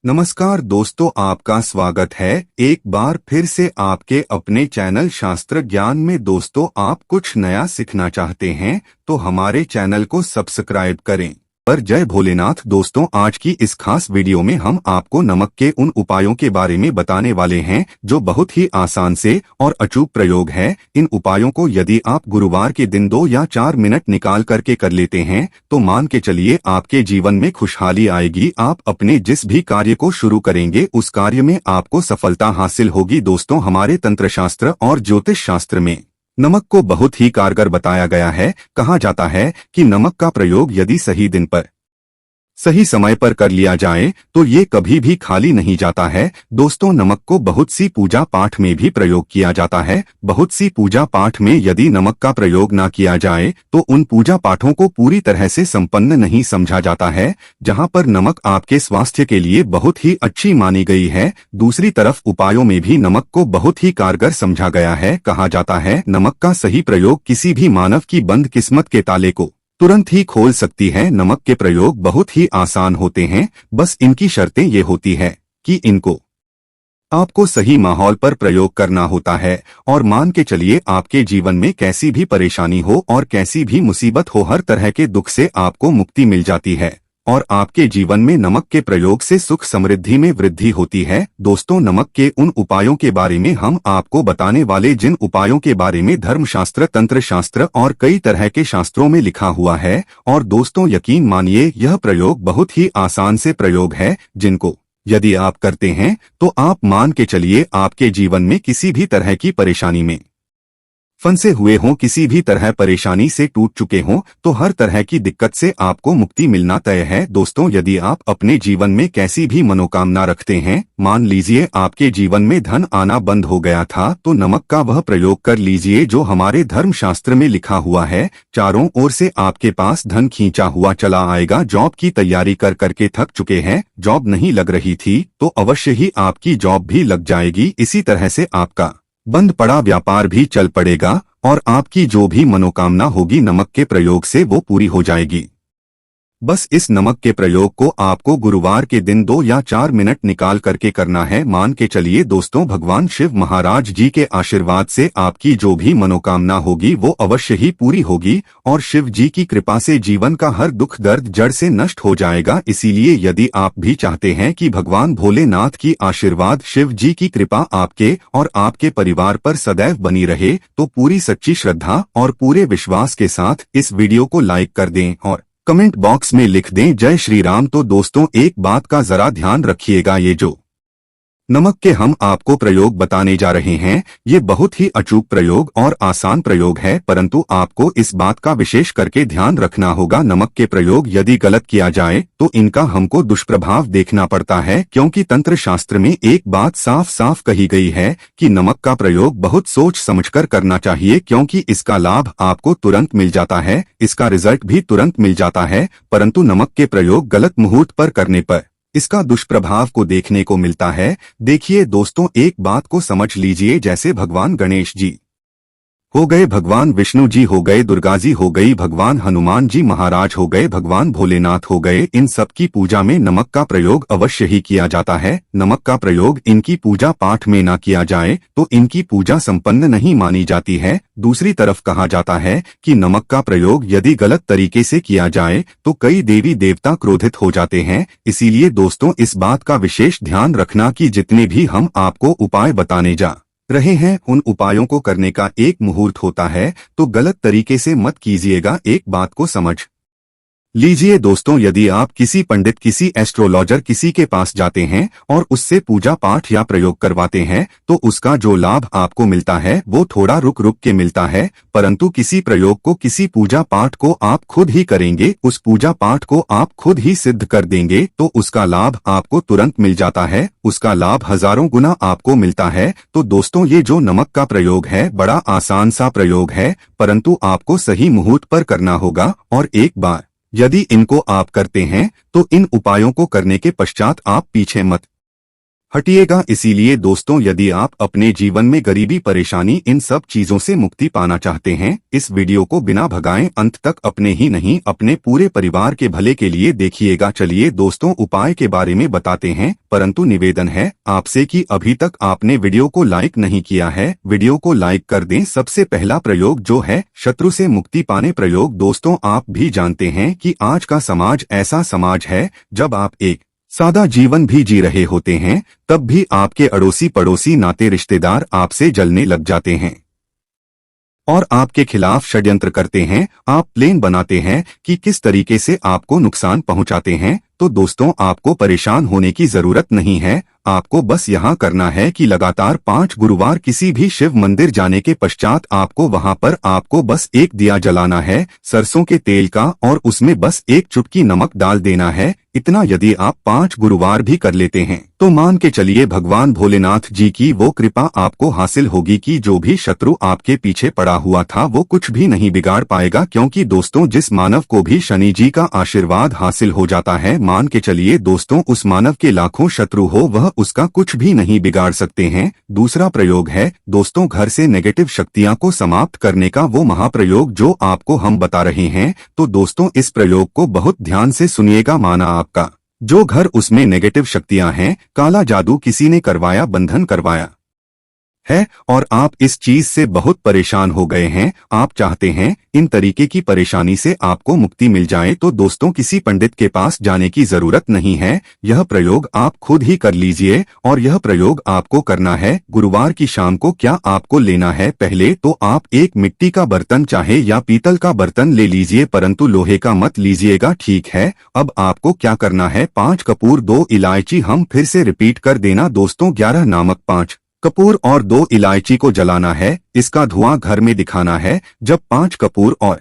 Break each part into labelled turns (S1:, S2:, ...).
S1: नमस्कार दोस्तों, आपका स्वागत है एक बार फिर से आपके अपने चैनल शास्त्र ज्ञान में। दोस्तों, आप कुछ नया सीखना चाहते हैं तो हमारे चैनल को सब्सक्राइब करें। पर जय भोलेनाथ। दोस्तों, आज की इस खास वीडियो में हम आपको नमक के उन उपायों के बारे में बताने वाले हैं जो बहुत ही आसान से और अचूक प्रयोग है। इन उपायों को यदि आप गुरुवार के दिन 2 या 4 मिनट निकाल करके कर लेते हैं तो मान के चलिए आपके जीवन में खुशहाली आएगी। आप अपने जिस भी कार्य को शुरू करेंगे उस कार्य में आपको सफलता हासिल होगी। दोस्तों, हमारे तंत्र शास्त्र और ज्योतिष शास्त्र में नमक को बहुत ही कारगर बताया गया है। कहा जाता है कि नमक का प्रयोग यदि सही दिन पर सही समय पर कर लिया जाए तो ये कभी भी खाली नहीं जाता है। दोस्तों, नमक को बहुत सी पूजा पाठ में भी प्रयोग किया जाता है। बहुत सी पूजा पाठ में यदि नमक का प्रयोग ना किया जाए तो उन पूजा पाठों को पूरी तरह से संपन्न नहीं समझा जाता है। जहां पर नमक आपके स्वास्थ्य के लिए बहुत ही अच्छी मानी गई है, दूसरी तरफ उपायों में भी नमक को बहुत ही कारगर समझा गया है। कहा जाता है नमक का सही प्रयोग किसी भी मानव की बंद किस्मत के ताले को तुरंत ही खोल सकती है। नमक के प्रयोग बहुत ही आसान होते हैं, बस इनकी शर्तें ये होती है कि इनको आपको सही माहौल पर प्रयोग करना होता है। और मान के चलिए आपके जीवन में कैसी भी परेशानी हो और कैसी भी मुसीबत हो, हर तरह के दुख से आपको मुक्ति मिल जाती है और आपके जीवन में नमक के प्रयोग से सुख समृद्धि में वृद्धि होती है। दोस्तों, नमक के उन उपायों के बारे में हम आपको बताने वाले जिन उपायों के बारे में धर्मशास्त्र, तंत्र शास्त्र और कई तरह के शास्त्रों में लिखा हुआ है। और दोस्तों, यकीन मानिए यह प्रयोग बहुत ही आसान से प्रयोग है जिनको यदि आप करते हैं तो आप मान के चलिए आपके जीवन में किसी भी तरह की परेशानी में फंसे हुए हों, किसी भी तरह परेशानी से टूट चुके हों, तो हर तरह की दिक्कत से आपको मुक्ति मिलना तय है। दोस्तों, यदि आप अपने जीवन में कैसी भी मनोकामना रखते हैं, मान लीजिए आपके जीवन में धन आना बंद हो गया था, तो नमक का वह प्रयोग कर लीजिए जो हमारे धर्म शास्त्र में लिखा हुआ है। चारों ओर से आपके पास धन खींचा हुआ चला आएगा। जॉब की तैयारी कर करके थक चुके हैं, जॉब नहीं लग रही थी, तो अवश्य ही आपकी जॉब भी लग जाएगी। इसी तरह से आपका बंद पड़ा व्यापार भी चल पड़ेगा और आपकी जो भी मनोकामना होगी नमक के प्रयोग से वो पूरी हो जाएगी। बस इस नमक के प्रयोग को आपको गुरुवार के दिन 2 या 4 मिनट निकाल करके करना है। मान के चलिए दोस्तों, भगवान शिव महाराज जी के आशीर्वाद से आपकी जो भी मनोकामना होगी वो अवश्य ही पूरी होगी और शिव जी की कृपा से जीवन का हर दुख दर्द जड़ से नष्ट हो जाएगा। इसीलिए यदि आप भी चाहते हैं कि भगवान भोलेनाथ की आशीर्वाद, शिव जी की कृपा आपके और आपके परिवार पर सदैव बनी रहे, तो पूरी सच्ची श्रद्धा और पूरे विश्वास के साथ इस वीडियो को लाइक कर दें और कमेंट बॉक्स में लिख दें जय श्री राम। तो दोस्तों, एक बात का जरा ध्यान रखिएगा, ये जो नमक के हम आपको प्रयोग बताने जा रहे हैं ये बहुत ही अचूक प्रयोग और आसान प्रयोग है, परंतु आपको इस बात का विशेष करके ध्यान रखना होगा। नमक के प्रयोग यदि गलत किया जाए तो इनका हमको दुष्प्रभाव देखना पड़ता है, क्योंकि तंत्र शास्त्र में एक बात साफ साफ कही गई है कि नमक का प्रयोग बहुत सोच समझकर करना चाहिए, क्योंकि इसका लाभ आपको तुरंत मिल जाता है, इसका रिजल्ट भी तुरंत मिल जाता है। परंतु नमक के प्रयोग गलत मुहूर्त पर करने पर इसका दुष्प्रभाव को देखने को मिलता है। देखिए दोस्तों, एक बात को समझ लीजिए, जैसे भगवान गणेश जी हो गए, भगवान विष्णु जी हो गए, दुर्गा जी हो गई, भगवान हनुमान जी महाराज हो गए, भगवान भोलेनाथ हो गए, इन सब की पूजा में नमक का प्रयोग अवश्य ही किया जाता है। नमक का प्रयोग इनकी पूजा पाठ में ना किया जाए तो इनकी पूजा संपन्न नहीं मानी जाती है। दूसरी तरफ कहा जाता है कि नमक का प्रयोग यदि गलत तरीके से किया जाए तो कई देवी देवता क्रोधित हो जाते हैं। इसीलिए दोस्तों, इस बात का विशेष ध्यान रखना कि जितने भी हम आपको उपाय बताने जा रहे हैं उन उपायों को करने का एक मुहूर्त होता है, तो गलत तरीके से मत कीजिएगा। एक बात को समझ लीजिए दोस्तों, यदि आप किसी पंडित, किसी एस्ट्रोलॉजर, किसी के पास जाते हैं और उससे पूजा पाठ या प्रयोग करवाते हैं तो उसका जो लाभ आपको मिलता है वो थोड़ा रुक रुक के मिलता है, परंतु किसी प्रयोग को, किसी पूजा पाठ को आप खुद ही करेंगे, उस पूजा पाठ को आप खुद ही सिद्ध कर देंगे तो उसका लाभ आपको तुरंत मिल जाता है, उसका लाभ हजारों गुना आपको मिलता है। तो दोस्तों, ये जो नमक का प्रयोग है बड़ा आसान सा प्रयोग है, परंतु आपको सही मुहूर्त पर करना होगा। और एक बार यदि इनको आप करते हैं तो इन उपायों को करने के पश्चात आप पीछे मत हटिएगा। इसीलिए दोस्तों, यदि आप अपने जीवन में गरीबी, परेशानी, इन सब चीजों से मुक्ति पाना चाहते हैं, इस वीडियो को बिना भगाएं अंत तक अपने ही नहीं अपने पूरे परिवार के भले के लिए देखिएगा। चलिए दोस्तों, उपाय के बारे में बताते हैं, परंतु निवेदन है आपसे कि अभी तक आपने वीडियो को लाइक नहीं किया है, वीडियो को लाइक कर दें। सबसे पहला प्रयोग जो है शत्रु से मुक्ति पाने प्रयोग। दोस्तों, आप भी जानते हैं कि आज का समाज ऐसा समाज है, जब आप एक सादा जीवन भी जी रहे होते हैं, तब भी आपके अड़ोसी पड़ोसी नाते रिश्तेदार आपसे जलने लग जाते हैं और आपके खिलाफ षड्यंत्र करते हैं। आप प्लान बनाते हैं कि किस तरीके से आपको नुकसान पहुंचाते हैं। तो दोस्तों, आपको परेशान होने की जरूरत नहीं है। आपको बस यहाँ करना है कि लगातार 5 गुरुवार किसी भी शिव मंदिर जाने के पश्चात आपको वहाँ पर आपको बस एक दिया जलाना है सरसों के तेल का, और उसमें बस एक चुटकी नमक डाल देना है। इतना यदि आप 5 गुरुवार भी कर लेते हैं तो मान के चलिए भगवान भोलेनाथ जी की वो कृपा आपको हासिल होगी कि जो भी शत्रु आपके पीछे पड़ा हुआ था वो कुछ भी नहीं बिगाड़ पाएगा। क्योंकि दोस्तों, जिस मानव को भी शनि जी का आशीर्वाद हासिल हो जाता है, मान के चलिए दोस्तों, उस मानव के लाखों शत्रु हो वह उसका कुछ भी नहीं बिगाड़ सकते हैं। दूसरा प्रयोग है दोस्तों, घर से नेगेटिव शक्तियां को समाप्त करने का वो महाप्रयोग जो आपको हम बता रहे हैं। तो दोस्तों, इस प्रयोग को बहुत ध्यान से सुनिएगा। माना आपका जो घर उसमें नेगेटिव शक्तियां हैं, काला जादू किसी ने करवाया, बंधन करवाया है और आप इस चीज से बहुत परेशान हो गए हैं, आप चाहते हैं इन तरीके की परेशानी से आपको मुक्ति मिल जाए, तो दोस्तों किसी पंडित के पास जाने की जरूरत नहीं है। यह प्रयोग आप खुद ही कर लीजिए और यह प्रयोग आपको करना है गुरुवार की शाम को। क्या आपको लेना है? पहले तो आप एक मिट्टी का बर्तन चाहे या पीतल का बर्तन ले लीजिए, परंतु लोहे का मत लीजिएगा, ठीक है। अब आपको क्या करना है? 5 कपूर, 2 इलायची, हम फिर से रिपीट कर देना दोस्तों, 11 नामक, 5 कपूर और 2 इलायची को जलाना है। इसका धुआं घर में दिखाना है। जब 5 कपूर और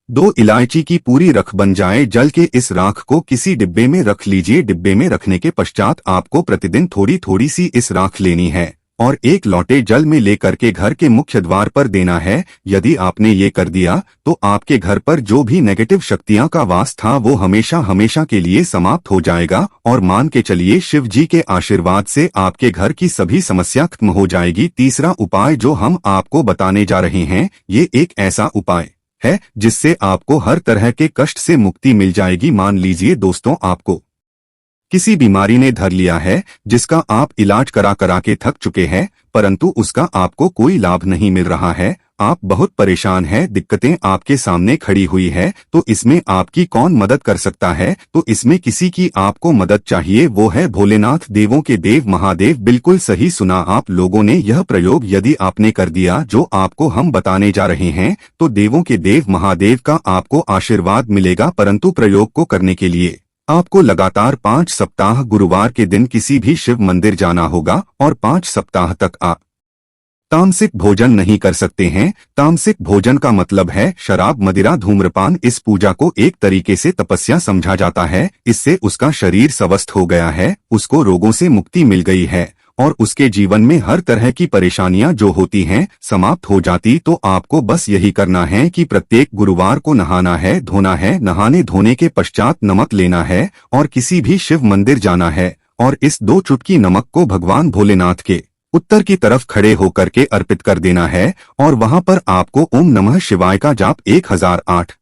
S1: 2 इलायची की पूरी रख बन जाए, जल के इस राख को किसी डिब्बे में रख लीजिए। डिब्बे में रखने के पश्चात आपको प्रतिदिन थोड़ी थोड़ी सी इस राख लेनी है और एक लोटे जल में लेकर के घर के मुख्य द्वार पर देना है। यदि आपने ये कर दिया तो आपके घर पर जो भी नेगेटिव शक्तियां का वास था वो हमेशा हमेशा के लिए समाप्त हो जाएगा और मान के चलिए शिव जी के आशीर्वाद से आपके घर की सभी समस्या खत्म हो जाएगी। तीसरा उपाय जो हम आपको बताने जा रहे हैं, ये एक ऐसा उपाय है जिससे आपको हर तरह के कष्ट से मुक्ति मिल जाएगी। मान लीजिए दोस्तों, आपको किसी बीमारी ने धर लिया है जिसका आप इलाज करा करा के थक चुके हैं, परंतु उसका आपको कोई लाभ नहीं मिल रहा है। आप बहुत परेशान हैं, दिक्कतें आपके सामने खड़ी हुई है, तो इसमें आपकी कौन मदद कर सकता है? तो इसमें किसी की आपको मदद चाहिए, वो है भोलेनाथ, देवों के देव महादेव। बिल्कुल सही सुना आप लोगों ने। यह प्रयोग यदि आपने कर दिया जो आपको हम बताने जा रहे हैं, तो देवों के देव महादेव का आपको आशीर्वाद मिलेगा। परंतु प्रयोग को करने के लिए आपको लगातार 5 सप्ताह गुरुवार के दिन किसी भी शिव मंदिर जाना होगा और 5 सप्ताह तक आप तामसिक भोजन नहीं कर सकते हैं। तामसिक भोजन का मतलब है शराब, मदिरा, धूम्रपान। इस पूजा को एक तरीके से तपस्या समझा जाता है। इससे उसका शरीर स्वस्थ हो गया है, उसको रोगों से मुक्ति मिल गई है और उसके जीवन में हर तरह की परेशानियां जो होती हैं समाप्त हो जाती। तो आपको बस यही करना है कि प्रत्येक गुरुवार को नहाना है, धोना है। नहाने धोने के पश्चात नमक लेना है और किसी भी शिव मंदिर जाना है और इस 2 चुटकी नमक को भगवान भोलेनाथ के उत्तर की तरफ खड़े होकर के अर्पित कर देना है और वहां पर आपको ओम नमः शिवाय का जाप 1008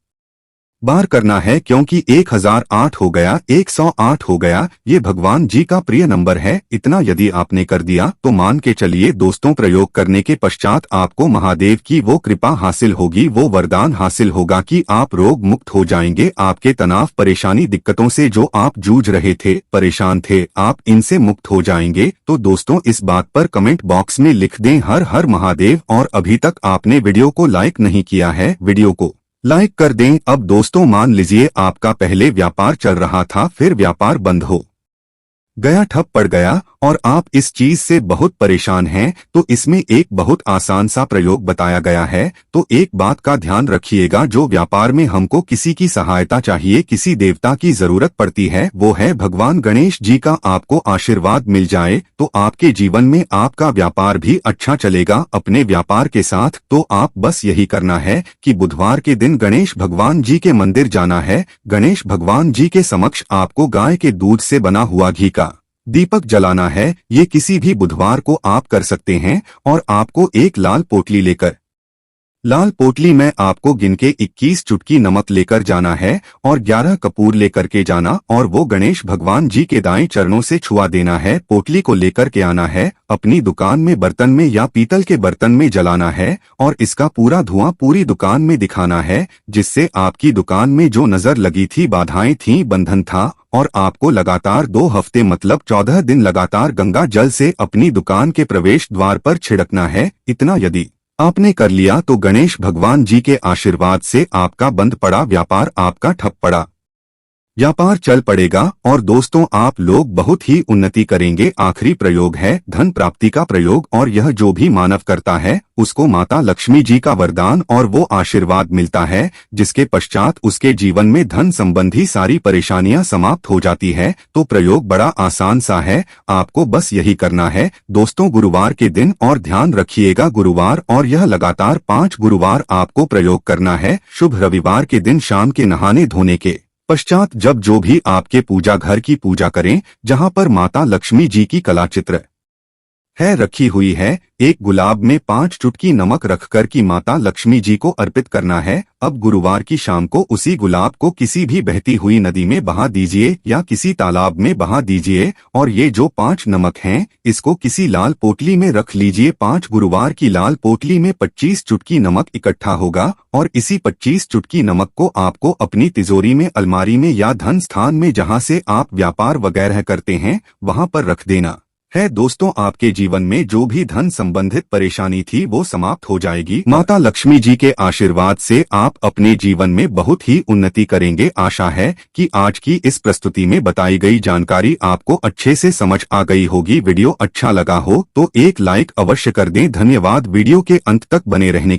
S1: बार करना है। क्योंकि 1008 हो गया, 108 हो गया, ये भगवान जी का प्रिय नंबर है। इतना यदि आपने कर दिया तो मान के चलिए दोस्तों, प्रयोग करने के पश्चात आपको महादेव की वो कृपा हासिल होगी, वो वरदान हासिल होगा कि आप रोग मुक्त हो जाएंगे। आपके तनाव, परेशानी, दिक्कतों से जो आप जूझ रहे थे, परेशान थे, आप इनसे मुक्त हो जाएंगे। तो दोस्तों, इस बात पर कमेंट बॉक्स में लिख दें हर हर महादेव। और अभी तक आपने वीडियो को लाइक नहीं किया है, वीडियो को लाइक कर दें। अब दोस्तों, मान लीजिए आपका पहले व्यापार चल रहा था, फिर व्यापार बंद हो गया, ठप पड़ गया और आप इस चीज से बहुत परेशान हैं, तो इसमें एक बहुत आसान सा प्रयोग बताया गया है। तो एक बात का ध्यान रखिएगा, जो व्यापार में हमको किसी की सहायता चाहिए, किसी देवता की जरूरत पड़ती है, वो है भगवान गणेश जी का आपको आशीर्वाद मिल जाए तो आपके जीवन में आपका व्यापार भी अच्छा चलेगा। अपने व्यापार के साथ तो आप बस यही करना है कि बुधवार के दिन गणेश भगवान जी के मंदिर जाना है। गणेश भगवान जी के समक्ष आपको गाय के दूध से बना हुआ घी का दीपक जलाना है। ये किसी भी बुधवार को आप कर सकते हैं और आपको एक लाल पोटली लेकर लाल पोटली में आपको गिन के 21 चुटकी नमक लेकर जाना है और 11 कपूर लेकर के जाना और वो गणेश भगवान जी के दाएं चरणों से छुआ देना है। पोटली को लेकर के आना है, अपनी दुकान में बर्तन में या पीतल के बर्तन में जलाना है और इसका पूरा धुआं पूरी दुकान में दिखाना है, जिससे आपकी दुकान में जो नजर लगी थी, बाधाएं थी, बंधन था और आपको लगातार 2 हफ्ते मतलब 14 दिन लगातार गंगा जल से अपनी दुकान के प्रवेश द्वार पर छिड़कना है। इतना यदि आपने कर लिया तो गणेश भगवान जी के आशीर्वाद से आपका बंद पड़ा व्यापार आपका ठप पड़ा व्यापार चल पड़ेगा और दोस्तों आप लोग बहुत ही उन्नति करेंगे। आखिरी प्रयोग है धन प्राप्ति का प्रयोग और यह जो भी मानव करता है उसको माता लक्ष्मी जी का वरदान और वो आशीर्वाद मिलता है, जिसके पश्चात उसके जीवन में धन संबंधी सारी परेशानियां समाप्त हो जाती है। तो प्रयोग बड़ा आसान सा है, आपको बस यही करना है दोस्तों गुरुवार के दिन, और ध्यान रखिएगा गुरुवार और यह लगातार 5 गुरुवार आपको प्रयोग करना है। शुभ रविवार के दिन शाम के नहाने धोने के पश्चात जब जो भी आपके पूजा घर की पूजा करें जहां पर माता लक्ष्मी जी की कला चित्र है रखी हुई है, एक गुलाब में 5 चुटकी नमक रखकर की माता लक्ष्मी जी को अर्पित करना है। अब गुरुवार की शाम को उसी गुलाब को किसी भी बहती हुई नदी में बहा दीजिए या किसी तालाब में बहा दीजिए और ये जो 5 नमक हैं इसको किसी लाल पोटली में रख लीजिए। 5 गुरुवार की लाल पोटली में 25 चुटकी नमक इकट्ठा होगा और इसी 25 चुटकी नमक को आपको अपनी तिजोरी में, अलमारी में या धन स्थान में जहां से आप व्यापार वगैरह करते हैं वहां पर रख देना है। दोस्तों आपके जीवन में जो भी धन संबंधित परेशानी थी वो समाप्त हो जाएगी। माता लक्ष्मी जी के आशीर्वाद से आप अपने जीवन में बहुत ही उन्नति करेंगे। आशा है कि आज की इस प्रस्तुति में बताई गई जानकारी आपको अच्छे से समझ आ गई होगी। वीडियो अच्छा लगा हो तो एक लाइक अवश्य कर दें। धन्यवाद वीडियो के अंत तक बने रहने के